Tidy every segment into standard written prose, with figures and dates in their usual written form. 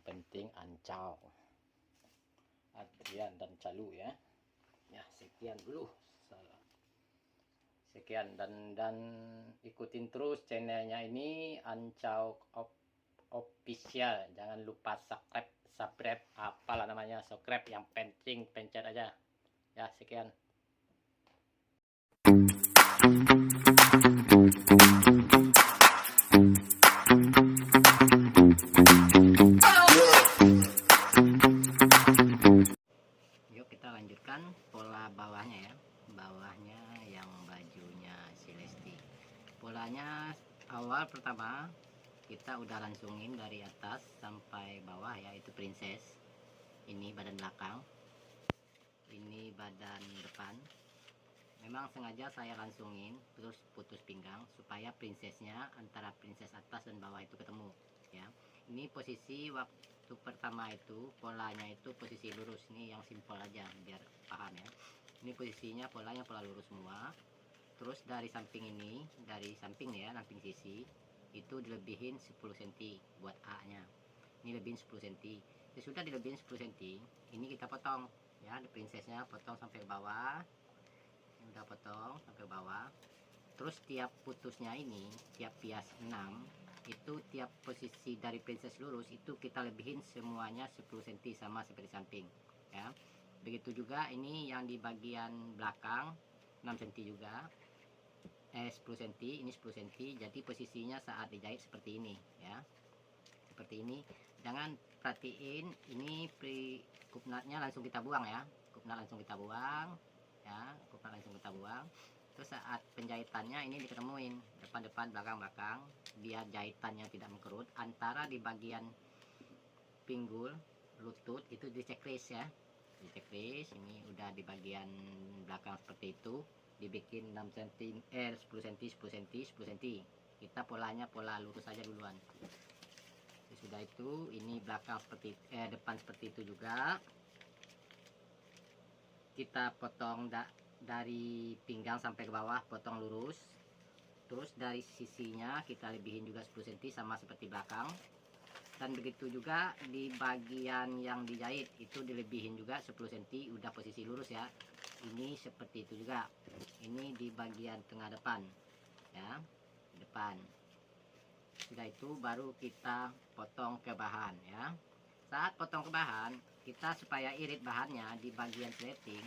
penting ancau. Adrian dan Calu ya. Ya, sekian dulu. Sekian dan ikutin terus channelnya ini Ancau Official. Jangan lupa subscribe apalah namanya, subscribe, yang penting pencet aja. Ya, sekian. Yuk kita lanjutkan pola bawahnya ya. Bawahnya yang bajunya si Lesti. Polanya awal pertama kita udah langsungin dari atas sampai bawah ya, itu princess. Ini badan belakang, ini badan depan. Memang sengaja saya langsungin terus putus pinggang supaya princessnya antara princess atas dan bawah itu ketemu ya. Ini posisi waktu pertama itu polanya itu posisi lurus. Ini yang simpel aja biar paham ya. Ini posisinya polanya pola lurus semua. Terus dari samping ini, dari samping ya, samping sisi itu dilebihin 10 cm buat A nya. Ini lebihin 10 cm. Sesudah dilebihin 10 cm, ini kita potong ya, princessnya potong sampai ke bawah. Ini udah potong sampai ke bawah. Terus tiap putusnya ini, tiap pias 6 itu, tiap posisi dari princess lurus itu kita lebihin semuanya 10 cm sama seperti samping ya. Begitu juga ini yang di bagian belakang 6 cm juga. 10 cm, ini 10 cm. Jadi posisinya saat dijahit seperti ini ya. Seperti ini. Jangan perhatiin ini kupnatnya langsung kita buang ya. Kupnat langsung kita buang ya, kupnat langsung kita buang. Terus saat penjahitannya ini diketemuin depan-depan, belakang-belakang, biar jahitannya tidak mengkerut. Antara di bagian pinggul, lutut itu di checklist ya. Di checklist ini udah di bagian belakang seperti itu, dibikin 6 cm, 10 cm, 10 cm, 10 cm. Kita polanya pola lurus saja duluan. Sudah itu ini belakang seperti depan seperti itu juga. Kita potong dari pinggang sampai ke bawah, potong lurus. Terus dari sisinya kita lebihin juga 10 cm sama seperti belakang. Dan begitu juga di bagian yang dijahit itu dilebihin juga 10 cm, udah posisi lurus ya. Ini seperti itu juga. Ini di bagian tengah depan ya, depan. Sudah itu baru kita potong ke bahan ya. Saat potong ke bahan, kita supaya irit bahannya di bagian setting.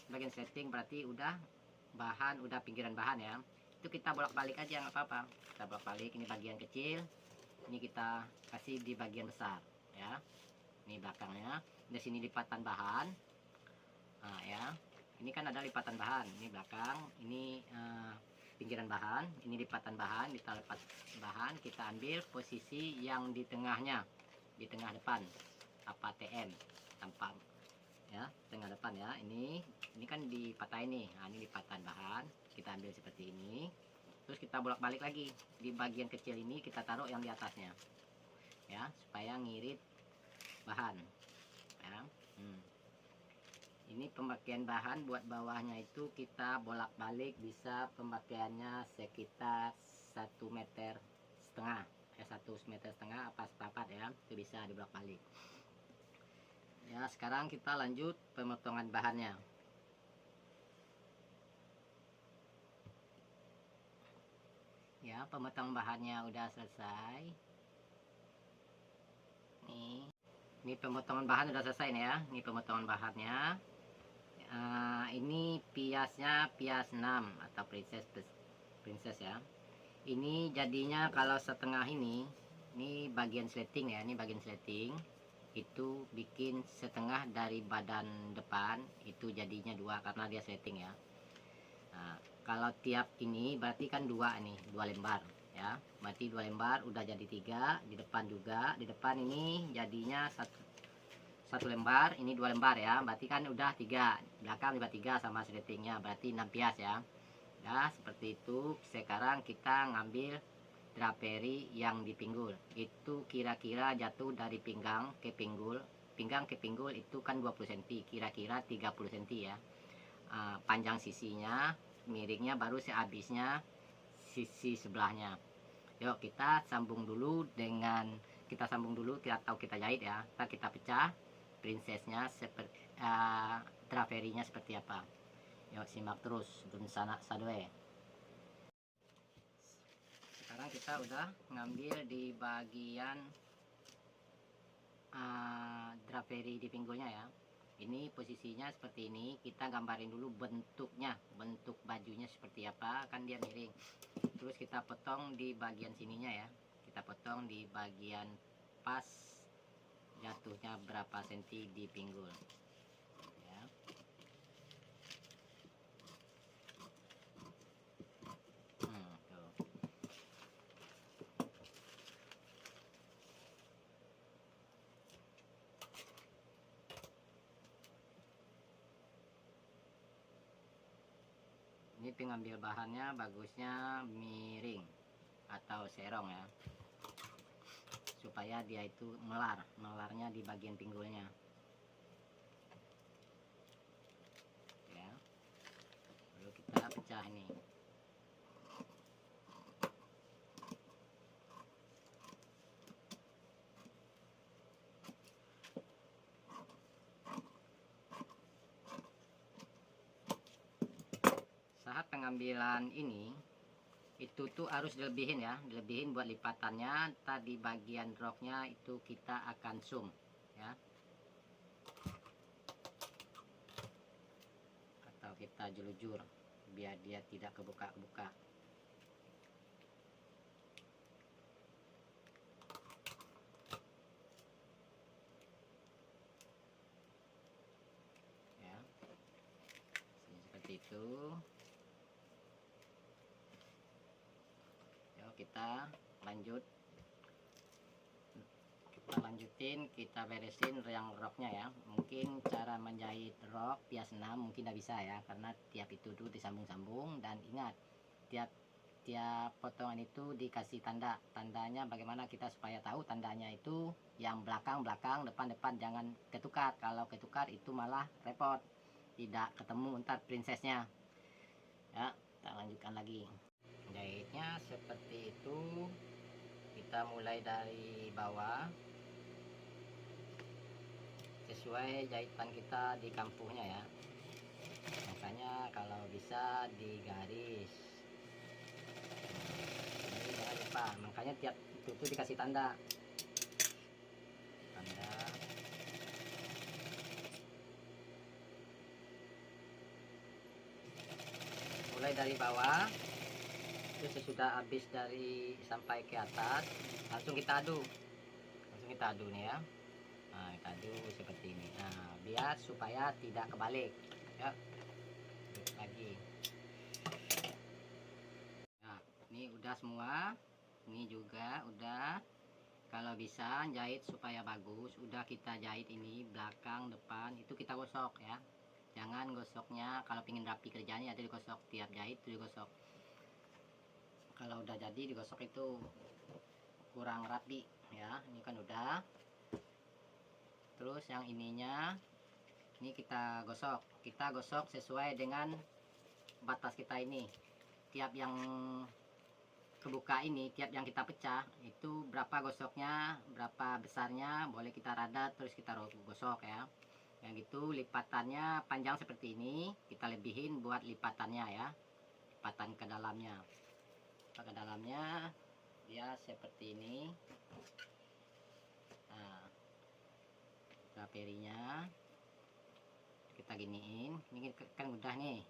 Bagian setting berarti udah bahan, udah pinggiran bahan ya. Itu kita bolak-balik aja, nggak apa-apa. Kita bolak-balik, ini bagian kecil, ini kita kasih di bagian besar ya. Ini belakangnya, di sini lipatan bahan. Nah ya, ini kan ada lipatan bahan, ini belakang, ini pinggiran bahan, ini lipatan bahan. Kita lipat bahan, kita ambil posisi yang di tengahnya, di tengah depan, apa TM tanpa ya, tengah depan ya. Ini kan dipatahin nih. Nah, ini lipatan bahan, kita ambil seperti ini. Terus kita bolak-balik lagi di bagian kecil ini, kita taruh yang di atasnya ya, supaya ngirit bahan ya. Ini pemakaian bahan buat bawahnya itu kita bolak-balik bisa pemakaiannya sekitar 1,5 meter ya, 1,5 meter apa seperempat ya, itu bisa dibolak-balik ya. Sekarang kita lanjut pemotongan bahannya ya. Pemotongan bahannya udah selesai. Ini pemotongan bahan udah selesai nih ya. Ini pemotongan bahannya. Ini piasnya pias 6 atau princess ya. Ini jadinya kalau setengah ini bagian sleting ya. Ini bagian sleting itu bikin setengah dari badan depan, itu jadinya 2 karena dia sleting ya. Nah, kalau tiap ini berarti kan 2 nih, 2 lembar ya. Berarti 2 lembar udah jadi 3. Di depan juga, di depan ini jadinya satu lembar, ini 2 lembar ya. Berarti kan udah 3, belakang juga 3 sama sletingnya, berarti 6 pias ya. Ya seperti itu. Sekarang kita ngambil draperi yang di pinggul. Itu kira-kira jatuh dari pinggang ke pinggul. Pinggang ke pinggul itu kan 20 cm, kira-kira 30 cm ya. Panjang sisinya, miringnya baru sehabisnya sisi sebelahnya. Yuk kita sambung dulu dengan kita sambung dulu atau kita jahit ya. Ntar kita pecah princessnya seperti traverinya seperti apa. Yuk simak terus dun sana sadwe. Sekarang kita udah ngambil di bagian draperi di pinggulnya ya. Ini posisinya seperti ini. Kita gambarin dulu bentuknya, bentuk bajunya seperti apa, kan dia miring. Terus kita potong di bagian sininya ya. Kita potong di bagian pas jatuhnya berapa senti di pinggul ya. Tuh. Ini pengambil bahannya bagusnya miring atau serong ya, supaya dia itu melarnya di bagian pinggulnya ya. Lalu kita pecah ini. Saat pengambilan ini itu tuh harus dilebihin ya, dilebihin buat lipatannya. Tadi bagian roknya itu kita akan zoom ya, atau kita jelujur biar dia tidak kebuka-kebuka. Ya, seperti itu. Kita lanjutin, kita beresin yang roknya ya. Mungkin cara menjahit rok pias 6 mungkin tidak bisa ya, karena tiap itu dulu disambung-sambung. Dan ingat, tiap potongan itu dikasih tandanya. Bagaimana kita supaya tahu tandanya itu yang belakang, depan, jangan ketukar. Kalau ketukar itu malah repot, tidak ketemu ntar princessnya ya. Kita lanjutkan lagi jahitnya seperti itu. Kita mulai dari bawah sesuai jahitan kita di kampungnya ya. Makanya kalau bisa digaris ini, jangan lupa. Makanya tiap itu tuh dikasih tanda. Mulai dari bawah, terus sesudah habis dari sampai ke atas langsung kita adu nih ya. Nah, kita adu seperti ini. Nah, biar supaya tidak kebalik ya. Lagi. Nah, ini udah semua. Ini juga udah. Kalau bisa jahit supaya bagus, udah kita jahit ini belakang, depan itu kita gosok ya. Jangan gosoknya kalau pingin rapi kerjanya ada digosok, tiap jahit itu digosok. Kalau udah jadi digosok itu kurang rapi ya. Ini kan udah. Terus yang ininya ini kita gosok sesuai dengan batas kita ini. Tiap yang kebuka ini, tiap yang kita pecah itu berapa gosoknya, berapa besarnya, boleh kita rada terus kita gosok ya. Yang gitu lipatannya panjang seperti ini, kita lebihin buat lipatannya ya, lipatan ke dalamnya. Ke dalamnya dia seperti ini. Nah, draperinya kita giniin. Ini kan udah nih,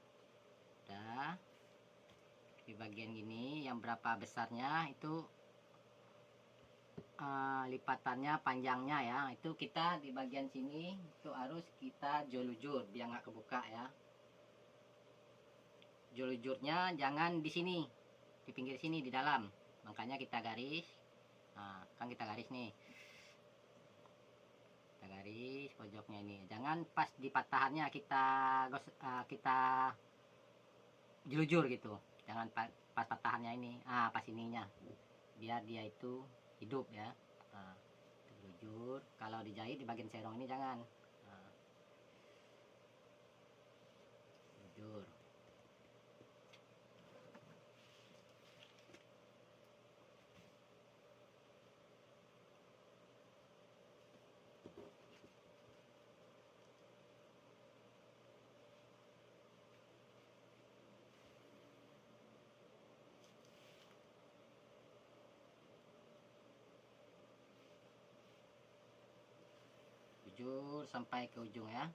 udah di bagian gini. Yang berapa besarnya itu lipatannya panjangnya ya, itu kita di bagian sini itu harus kita jolujur biar nggak kebuka ya. Jolujurnya jangan di sini, di pinggir sini, di dalam. Makanya kita garis. Nah, kan kita garis nih, kita garis pojoknya ini. Jangan pas di patahannya kita jelujur gitu. Jangan pas patahannya ini, pas ininya, biar dia itu hidup ya. Nah, jujur kalau dijahit di bagian serong ini jangan. Nah, jujur. jelujur sampai ke ujung ya.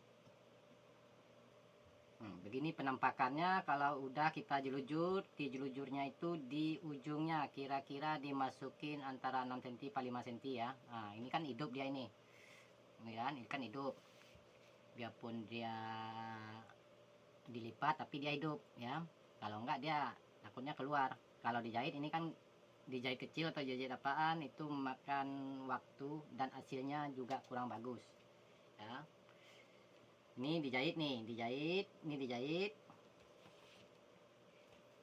Begini penampakannya kalau udah kita jelujur. Di jelujurnya itu di ujungnya kira-kira dimasukin antara 6 cm atau 5 cm ya. Nah ini kan hidup dia ini kan, ini kan hidup, biarpun dia dilipat tapi dia hidup ya. Kalau enggak dia takutnya keluar. Kalau dijahit ini kan dijahit kecil atau dijahit apaan itu memakan waktu dan hasilnya juga kurang bagus ya. Ini dijahit nih,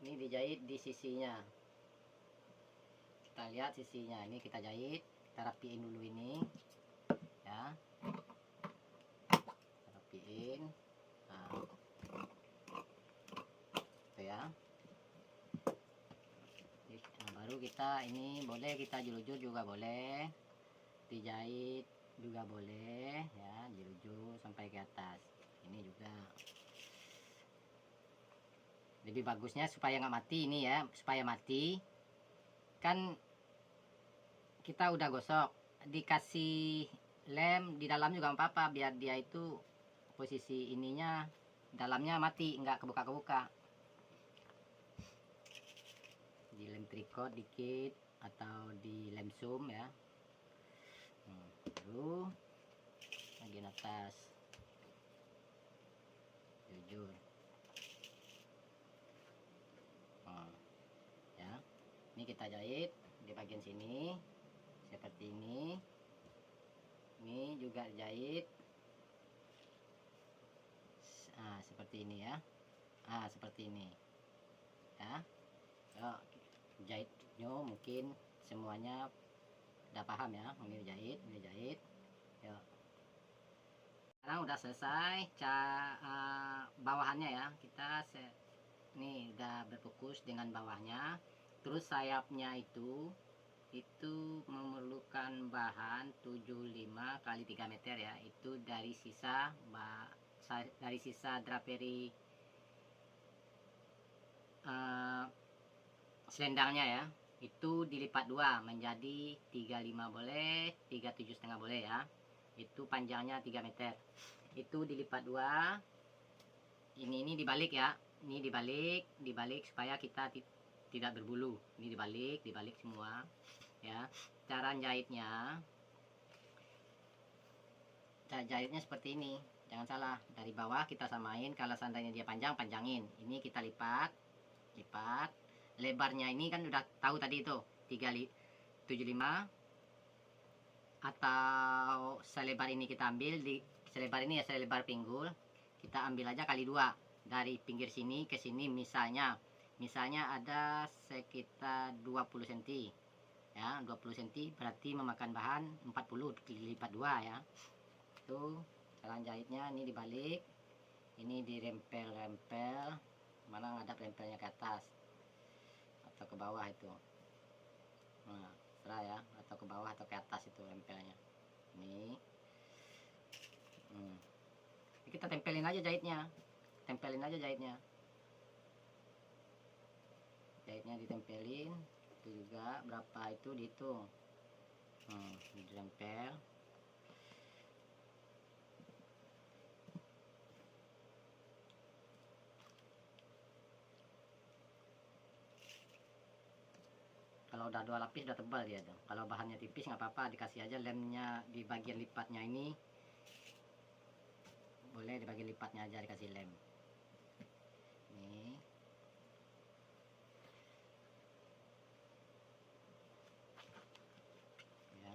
ini dijahit di sisinya. Kita lihat sisinya, ini kita jahit, kita rapiin dulu ini ya, kita rapiin. Nah, itu ya. Nah, baru kita ini boleh kita jelujur juga boleh, dijahit juga boleh ya, jelujur sampai ke atas. Ini juga lebih bagusnya supaya nggak mati ini ya, supaya mati kan kita udah gosok, dikasih lem di dalam juga nggak apa-apa, biar dia itu posisi ininya dalamnya mati, nggak kebuka-kebuka. Di lem trikot dikit atau di lem zoom ya. Lalu bagian atas jujur ya, ini kita jahit di bagian sini seperti ini juga jahit seperti ini ya, seperti ini ya. Jahitnya mungkin semuanya udah paham ya, ini jahit yuk. Sekarang udah selesai bawahannya ya, kita ini udah berfokus dengan bawahnya. Terus sayapnya itu memerlukan bahan 75 kali 3 meter ya, itu dari sisa draperi selendangnya ya, itu dilipat dua menjadi 35 boleh, 37,5 boleh ya. Itu panjangnya 3 meter, itu dilipat dua. Ini dibalik ya, ini dibalik supaya kita tidak berbulu. Ini dibalik semua ya. Cara jahitnya seperti ini, jangan salah. Dari bawah kita samain, kalau seandainya dia panjang, panjangin. Ini kita lipat. Lebarnya ini kan udah tahu tadi itu 375, atau selebar ini kita ambil di selebar ini ya, selebar pinggul kita ambil aja kali 2 dari pinggir sini ke sini. Misalnya ada sekitar 20 cm ya, 20 cm berarti memakan bahan 40 dilipat 2 ya. Itu cara jahitnya. Ini dibalik, ini dirempel-rempel, mana ada rempelnya ke atas atau ke bawah itu. Nah, serah ya, atau ke bawah atau ke atas itu rempelnya. Ini kita tempelin aja jahitnya, ditempelin. Itu juga berapa itu dihitung, ditempel. Kalau udah 2 lapis udah tebal dia tuh. Kalau bahannya tipis nggak apa-apa, dikasih aja lemnya di bagian lipatnya ini. Boleh di bagian lipatnya aja dikasih lem. Ini ya.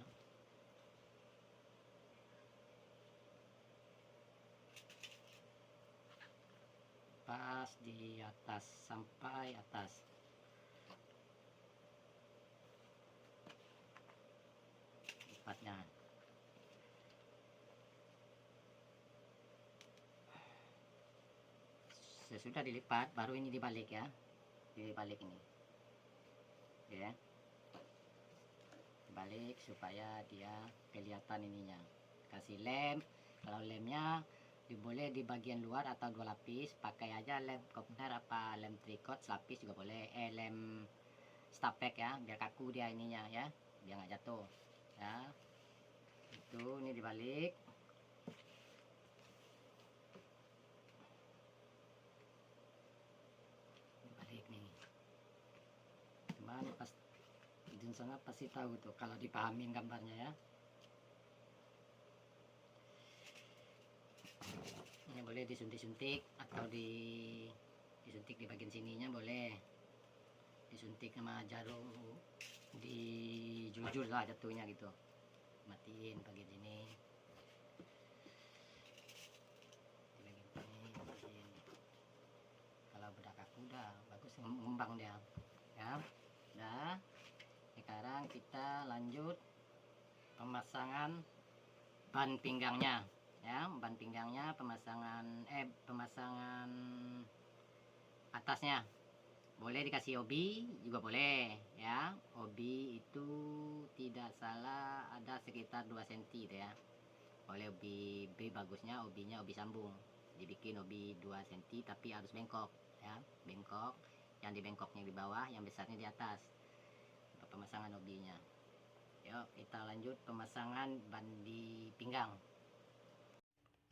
Pas di atas sampai atas. Lipatnya. Sesudah dilipat baru ini dibalik ya, dibalik ini ya, dibalik supaya dia kelihatan ininya. Kasih lem, kalau lemnya boleh di bagian luar atau 2 lapis, pakai aja lem kopner apa lem trikot selapis juga boleh, lem stapek ya, biar kaku dia ininya ya, biar nggak jatuh ya. Itu ini dibalik sana pasti tahu tuh kalau dipahamin gambarnya ya. Ini boleh disuntik-suntik atau disuntik di bagian sininya, boleh disuntik sama jarum, dijujur lah jatuhnya gitu, matiin bagian sini, di bagian sini, kalau udah kaku udah bagus, ngembang dia ya. Nah sekarang kita lanjut pemasangan ban pinggangnya ya. Ban pinggangnya pemasangan atasnya boleh dikasih obi juga boleh ya. Obi itu tidak salah ada sekitar 2 cm ya. Boleh obi bagusnya obinya obi sambung, dibikin obi 2 cm tapi harus bengkok ya, bengkok, yang di bengkoknya di bawah, yang besarnya di atas untuk pemasangan obinya. Yuk kita lanjut pemasangan ban di pinggang.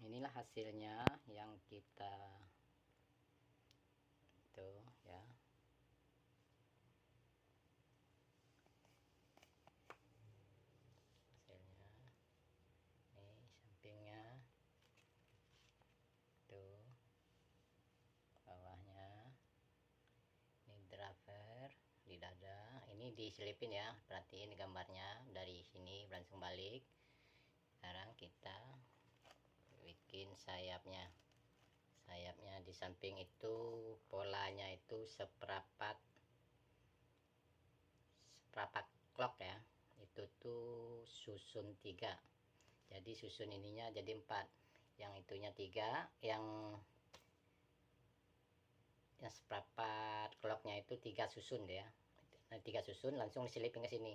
Inilah hasilnya yang kita tuh ya. Hasilnya ini sampingnya tuh, bawahnya ini driver di dada, ini diselipin ya, perhatiin gambarnya dari sini langsung balik. Sekarang kita bikin sayapnya di samping itu polanya itu seprapat clock ya, itu tuh susun 3, jadi susun ininya jadi 4, yang itunya 3, yang seprapat clocknya itu 3 susun ya. Nah, 3 susun langsung diselipin ke sini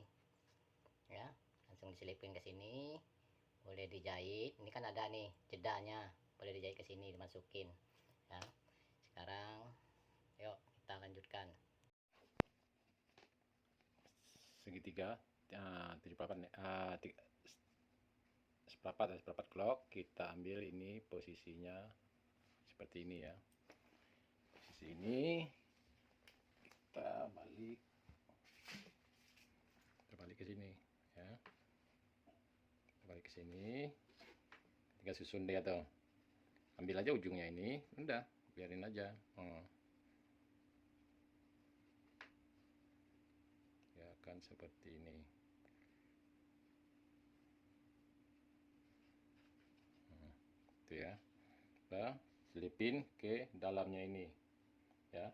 ya, langsung diselipin ke sini, boleh dijahit. Ini kan ada nih jedanya, boleh dijahit ke sini, dimasukin ya. Sekarang yuk kita lanjutkan. Segitiga 78 seperempat clock, kita ambil ini posisinya seperti ini ya. Posisi ini kita balik ke sini ya, balik ke sini, tinggal susun dia tuh, ambil aja ujungnya ini, udah biarin aja. Ya kan seperti ini. Itu ya, udah selipin ke dalamnya ini ya.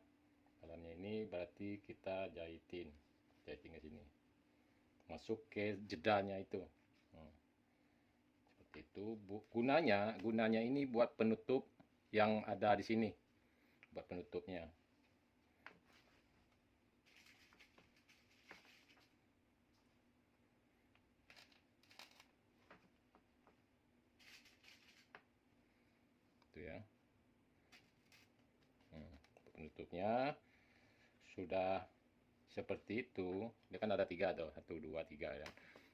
Dalamnya ini berarti kita jahitin ke sini, masuk ke jedanya itu. Seperti itu. Gunanya ini buat penutup yang ada di sini, buat penutupnya. Itu ya. Penutupnya sudah seperti itu. Dia kan ada 3 tuh, 1 2 3 ya.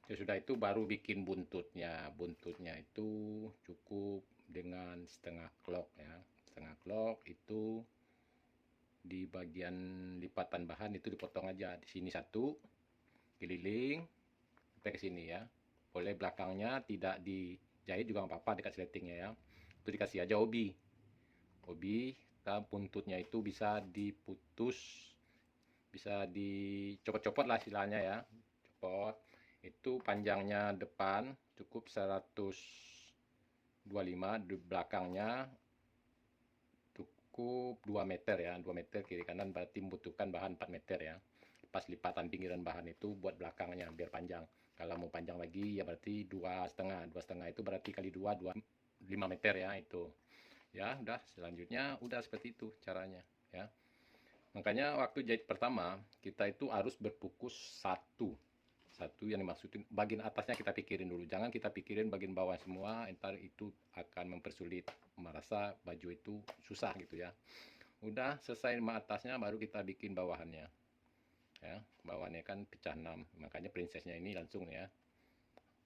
Sudah itu baru bikin buntutnya. Buntutnya itu cukup dengan setengah clock ya. Setengah clock itu di bagian lipatan bahan itu dipotong aja. Di sini 1 keliling sampai ke sini ya. Boleh belakangnya tidak dijahit juga nggak apa-apa, dekat sletingnya ya. Itu dikasih aja obi. Buntutnya itu bisa diputus, bisa dicopot-copot lah istilahnya ya. Copot. Itu panjangnya depan cukup 125, di belakangnya cukup 2 meter ya, 2 meter kiri kanan, berarti membutuhkan bahan 4 meter ya. Pas lipatan pinggiran bahan itu buat belakangnya biar panjang. Kalau mau panjang lagi ya berarti 2,5 itu berarti kali 2 5 meter ya itu. Ya udah, selanjutnya udah seperti itu caranya ya. Makanya waktu jahit pertama kita itu harus berfokus satu yang dimaksudin bagian atasnya kita pikirin dulu, jangan kita pikirin bagian bawah semua, entar itu akan mempersulit, merasa baju itu susah gitu ya. Udah selesai sama atasnya baru kita bikin bawahannya ya. Bawahannya kan pecah 6, makanya princessnya ini langsung ya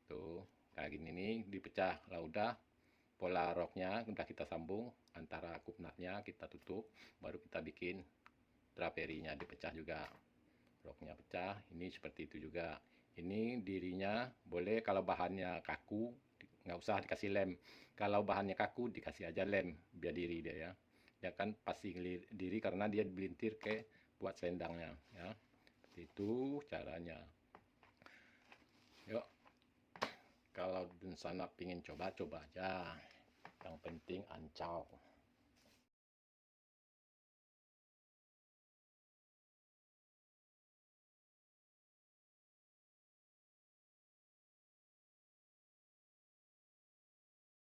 tuh kayak gini nih, dipecah lah. Udah pola roknya udah kita sambung, antara kupnatnya kita tutup, baru kita bikin draperinya dipecah juga. roknya pecah. Ini seperti itu juga. Ini dirinya boleh, kalau bahannya kaku nggak usah dikasih lem. Kalau bahannya kaku dikasih aja lem biar diri dia ya. Dia kan pasti diri karena dia dibelintir ke buat selendangnya ya. Seperti itu caranya. Yuk, kalau di sana pingin coba aja. Yang penting ancau.